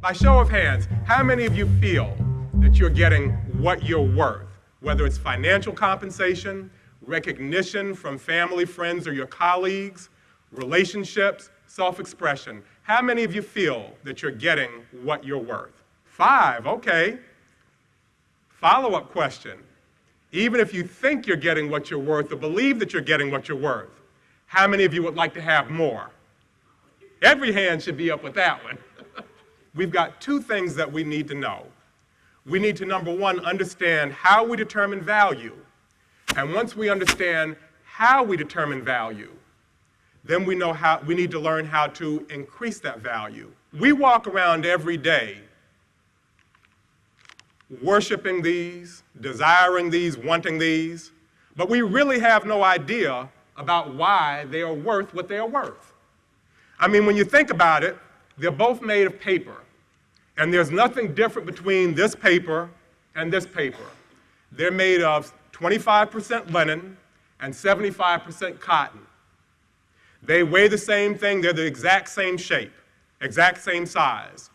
By show of hands, how many of you feel that you're getting what you're worth, whether it's financial compensation, recognition from family, friends, or your colleagues, relationships, self-expression? How many of you feel that you're getting what you're worth? 5, okay. Follow-up question. Even if you think you're getting what you're worth or believe that you're getting what you're worth, how many of you would like to have more? Every hand should be up with that one. We've got 2 things that we need to know. We need to, number 1, understand how we determine value. And once we understand how we determine value, then we need to learn how to increase that value. We walk around every day worshiping these, desiring these, wanting these, but we really have no idea about why they are worth what they are worth. I mean, when you think about it, they're both made of paper, and there's nothing different between this paper and this paper. They're made of 25% linen and 75% cotton. They weigh the same thing, they're the exact same shape, exact same size.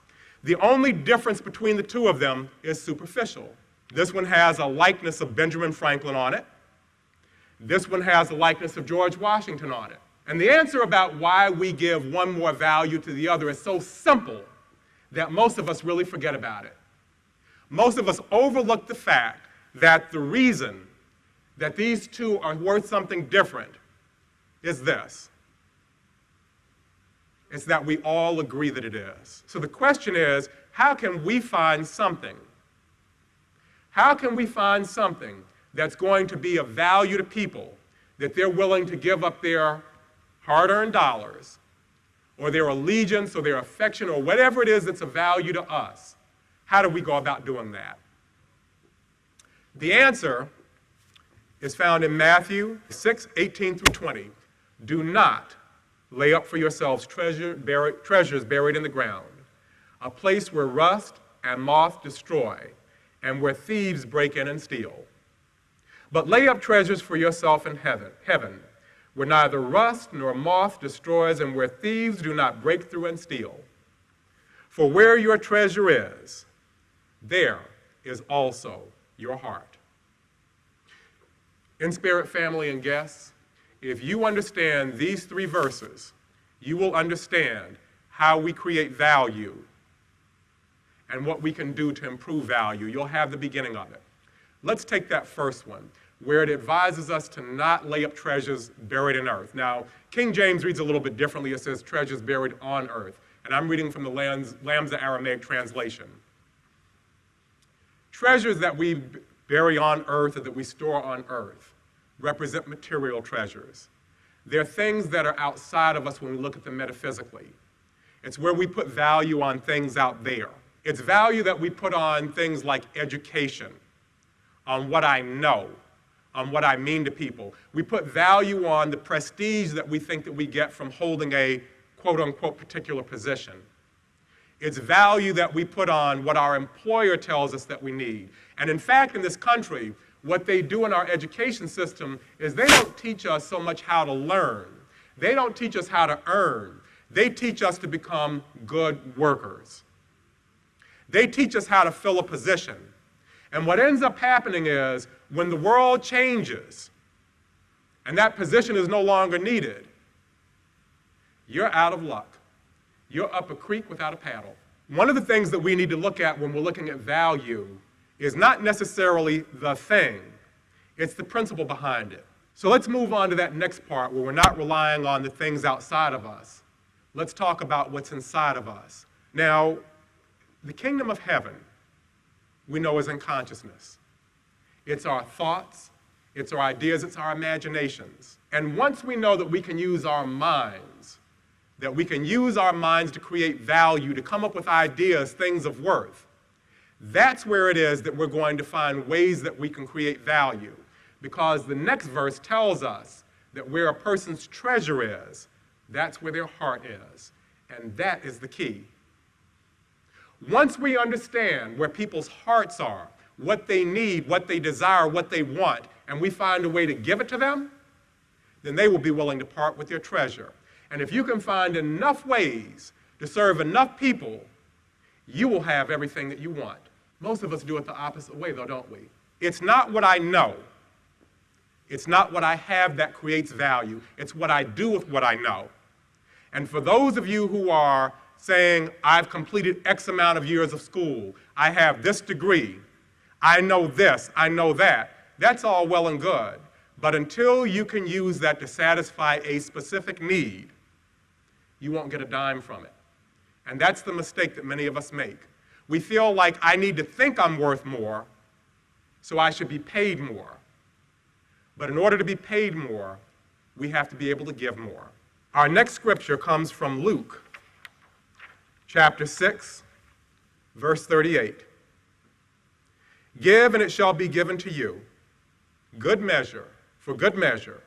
The only difference between the 2 of them is superficial. This one has a likeness of Benjamin Franklin on it. This one has a likeness of George Washington on it. And the answer about why we give one more value to the other is so simple that most of us really forget about it. Most of us overlook the fact that the reason that these 2 are worth something different is this. It's that we all agree that it is. So the question is, how can we find something? How can we find something that's going to be of value to people, that they're willing to give up their hard-earned dollars, or their allegiance, or their affection, or whatever it is that's of value to us? How do we go about doing that? The answer is found in Matthew 6:18-20. Do not lay up for yourselves treasures buried in the ground, a place where rust and moth destroy, and where thieves break in and steal. But lay up treasures for yourself in heaven, where neither rust nor moth destroys, and where thieves do not break through and steal. For where your treasure is, there is also your heart. InSpirit family and guests, if you understand these 3 verses, you will understand how we create value and what we can do to improve value. You'll have the beginning of it. Let's take that first one, where it advises us to not lay up treasures buried in earth. Now, King James reads a little bit differently. It says treasures buried on earth. And I'm reading from the Lambda Aramaic translation. Treasures that we bury on earth or that we store on earth represent material treasures. They're things that are outside of us when we look at them metaphysically. It's where we put value on things out there. It's value that we put on things like education, on what I know, on what I mean to people. We put value on the prestige that we think that we get from holding a quote-unquote particular position. It's value that we put on what our employer tells us that we need. And in fact, in this country, what they do in our education system is they don't teach us so much how to learn. They don't teach us how to earn. They teach us to become good workers. They teach us how to fill a position. And what ends up happening is when the world changes and that position is no longer needed, you're out of luck. You're up a creek without a paddle. One of the things that we need to look at when we're looking at value is not necessarily the thing, it's the principle behind it. So let's move on to that next part where we're not relying on the things outside of us. Let's talk about what's inside of us. Now, the kingdom of heaven, we know, is in consciousness. It's our thoughts, it's our ideas, it's our imaginations. And once we know that we can use our minds, to create value, to come up with ideas, things of worth, that's where it is that we're going to find ways that we can create value. Because the next verse tells us that where a person's treasure is, that's where their heart is. And that is the key. Once we understand where people's hearts are, what they need, what they desire, what they want, and we find a way to give it to them, then they will be willing to part with their treasure. And if you can find enough ways to serve enough people you will have everything that you want. Most of us do it the opposite way, though, don't we? It's not what I know. It's not what I have that creates value. It's what I do with what I know. And for those of you who are saying, I've completed X amount of years of school, I have this degree, I know this, I know that, that's all well and good. But until you can use that to satisfy a specific need, you won't get a dime from it. And that's the mistake that many of us make. We feel like I need to think I'm worth more, so I should be paid more. But in order to be paid more, we have to be able to give more. Our next scripture comes from Luke, chapter 6, verse 38. Give, and it shall be given to you, good measure, for good measure,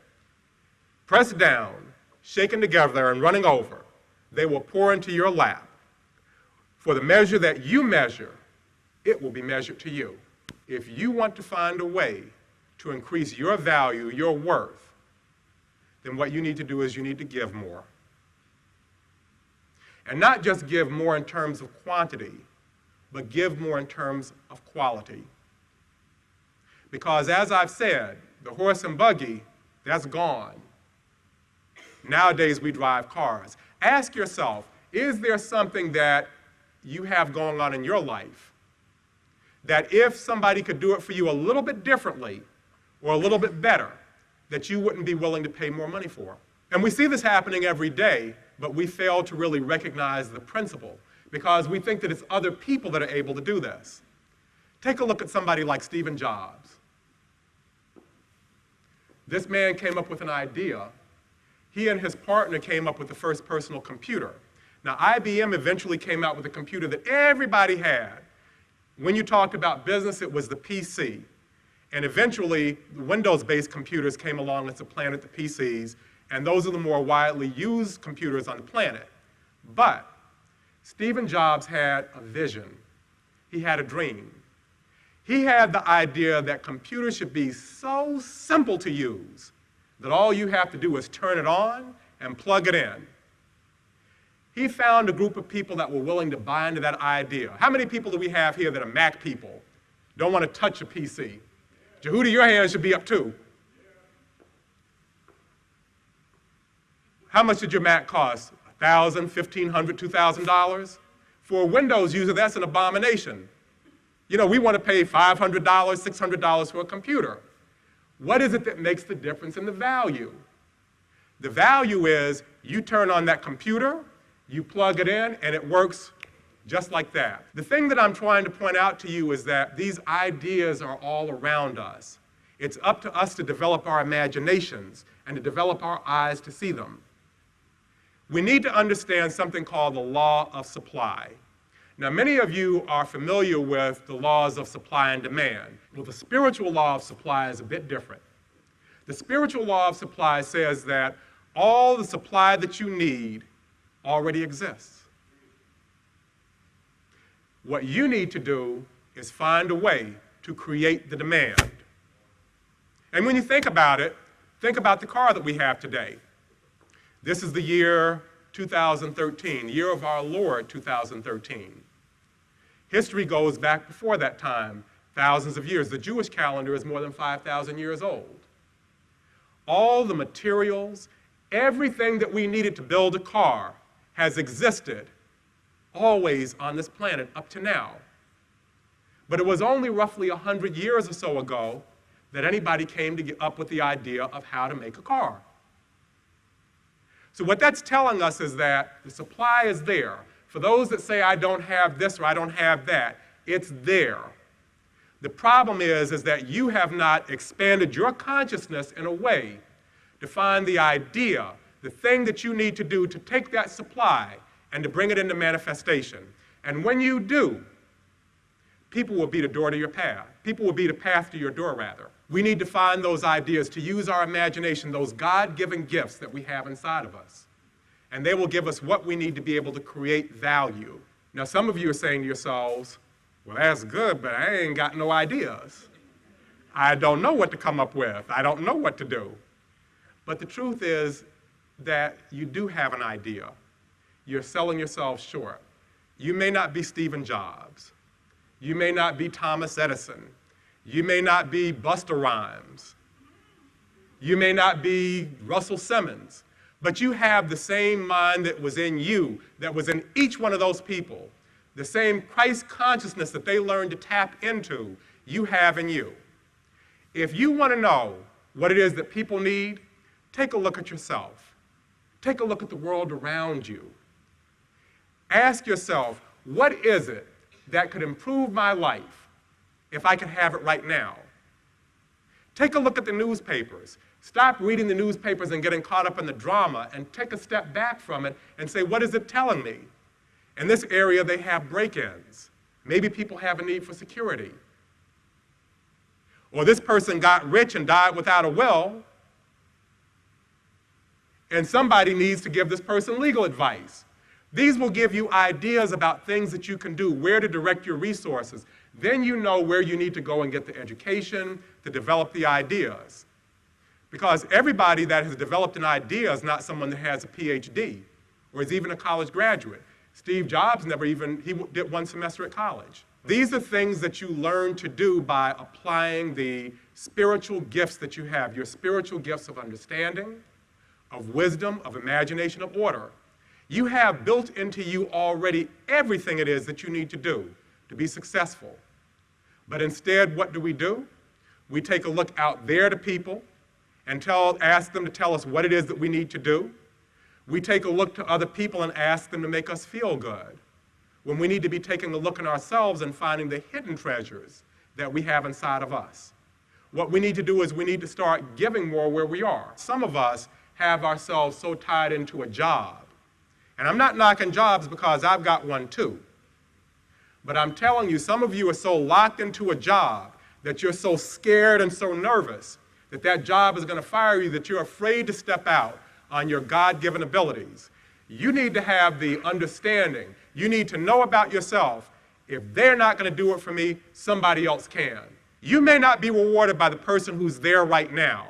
pressed down, shaken together, and running over, they will pour into your lap. For the measure that you measure, it will be measured to you. If you want to find a way to increase your value, your worth, then what you need to do is you need to give more. And not just give more in terms of quantity, but give more in terms of quality. Because as I've said, the horse and buggy, that's gone. Nowadays we drive cars. Ask yourself, is there something that you have going on in your life that if somebody could do it for you a little bit differently or a little bit better, that you wouldn't be willing to pay more money for? And we see this happening every day, but we fail to really recognize the principle because we think that it's other people that are able to do this. Take a look at somebody like Stephen Jobs. This man came up with an idea. He and his partner came up with the first personal computer. Now, IBM eventually came out with a computer that everybody had. When you talked about business, it was the PC. And eventually, the Windows-based computers came along and supplanted the PCs, and those are the more widely used computers on the planet. But Stephen Jobs had a vision. He had a dream. He had the idea that computers should be so simple to use that all you have to do is turn it on and plug it in. He found a group of people that were willing to buy into that idea. How many people do we have here that are Mac people, don't want to touch a PC? Jehuda, your hand should be up too. How much did your Mac cost? $1,000, $1,500, $2,000? For a Windows user, that's an abomination. You know, we want to pay $500, $600 for a computer. What is it that makes the difference in the value? The value is you turn on that computer, you plug it in, and it works just like that. The thing that I'm trying to point out to you is that these ideas are all around us. It's up to us to develop our imaginations and to develop our eyes to see them. We need to understand something called the law of supply. Now, many of you are familiar with the laws of supply and demand. Well, the spiritual law of supply is a bit different. The spiritual law of supply says that all the supply that you need already exists. What you need to do is find a way to create the demand. And when you think about it, think about the car that we have today. This is the year 2013, the year of our Lord 2013. History goes back before that time, thousands of years. The Jewish calendar is more than 5,000 years old. All the materials, everything that we needed to build a car has existed always on this planet up to now. But it was only roughly 100 years or so ago that anybody came to get up with the idea of how to make a car. So what that's telling us is that the supply is there. For those that say, I don't have this or I don't have that, it's there. The problem is that you have not expanded your consciousness in a way to find the idea, the thing that you need to do to take that supply and to bring it into manifestation. And when you do, people will beat a door to your path. People will beat a path to your door, rather. We need to find those ideas, to use our imagination, those God-given gifts that we have inside of us. And they will give us what we need to be able to create value. Now, some of you are saying to yourselves, well, that's good, but I ain't got no ideas. I don't know what to come up with. I don't know what to do. But the truth is that you do have an idea. You're selling yourself short. You may not be Stephen Jobs. You may not be Thomas Edison. You may not be Busta Rhymes. You may not be Russell Simmons, but you have the same mind that was in you, that was in each one of those people. The same Christ consciousness that they learned to tap into, you have in you. If you want to know what it is that people need, take a look at yourself. Take a look at the world around you. Ask yourself, what is it that could improve my life if I could have it right now? Take a look at the newspapers. Stop reading the newspapers and getting caught up in the drama, and take a step back from it and say, what is it telling me? In this area, they have break-ins. Maybe people have a need for security. Or this person got rich and died without a will, and somebody needs to give this person legal advice. These will give you ideas about things that you can do, where to direct your resources. Then you know where you need to go and get the education to develop the ideas. Because everybody that has developed an idea is not someone that has a PhD or is even a college graduate. Steve Jobs he did one semester at college. These are things that you learn to do by applying the spiritual gifts that you have, your spiritual gifts of understanding, of wisdom, of imagination, of order. You have built into you already everything it is that you need to do to be successful. But instead, what do? We take a look out there to people and ask them to tell us what it is that we need to do. We take a look to other people and ask them to make us feel good, when we need to be taking a look in ourselves and finding the hidden treasures that we have inside of us. What we need to do is we need to start giving more where we are. Some of us have ourselves so tied into a job. And I'm not knocking jobs because I've got one too. But I'm telling you, some of you are so locked into a job that you're so scared and so nervous that that job is going to fire you that you're afraid to step out on your God-given abilities. You need to have the understanding. You need to know about yourself. If they're not going to do it for me, somebody else can. You may not be rewarded by the person who's there right now,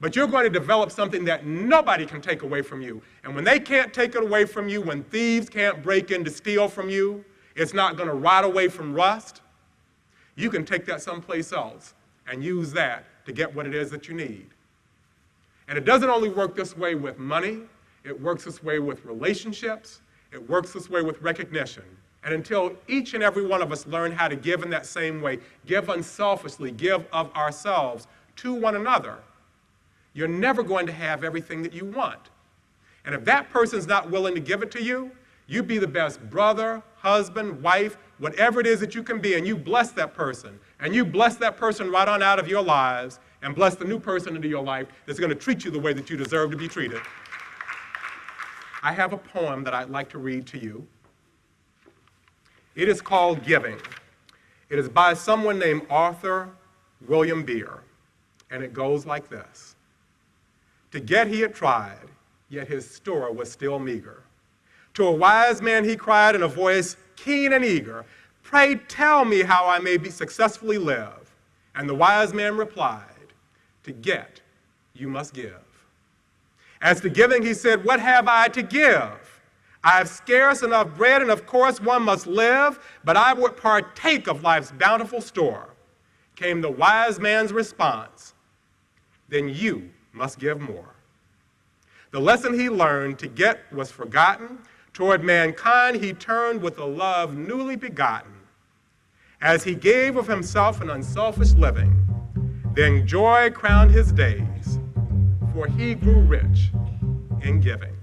but you're going to develop something that nobody can take away from you. And when they can't take it away from you, when thieves can't break in to steal from you, it's not going to rot away from rust. You can take that someplace else and use that to get what it is that you need. And it doesn't only work this way with money, it works this way with relationships, it works this way with recognition. And until each and every one of us learn how to give in that same way, give unselfishly, give of ourselves to one another, you're never going to have everything that you want. And if that person's not willing to give it to you, you be the best brother, husband, wife, whatever it is that you can be, and you bless that person. And you bless that person right on out of your lives, and bless the new person into your life that's going to treat you the way that you deserve to be treated. I have a poem that I'd like to read to you. It is called Giving. It is by someone named Arthur William Beer, and it goes like this. To get he had tried, yet his store was still meager. To a wise man he cried in a voice keen and eager, "Pray tell me how I may be successfully live." And the wise man replied, "To get, you must give." As to giving, he said, "What have I to give? I have scarce enough bread, and of course one must live, but I would partake of life's bountiful store." Came the wise man's response, "Then you must give more." The lesson he learned to get was forgotten. Toward mankind he turned with a love newly begotten. As he gave of himself an unselfish living, then joy crowned his days, for he grew rich in giving.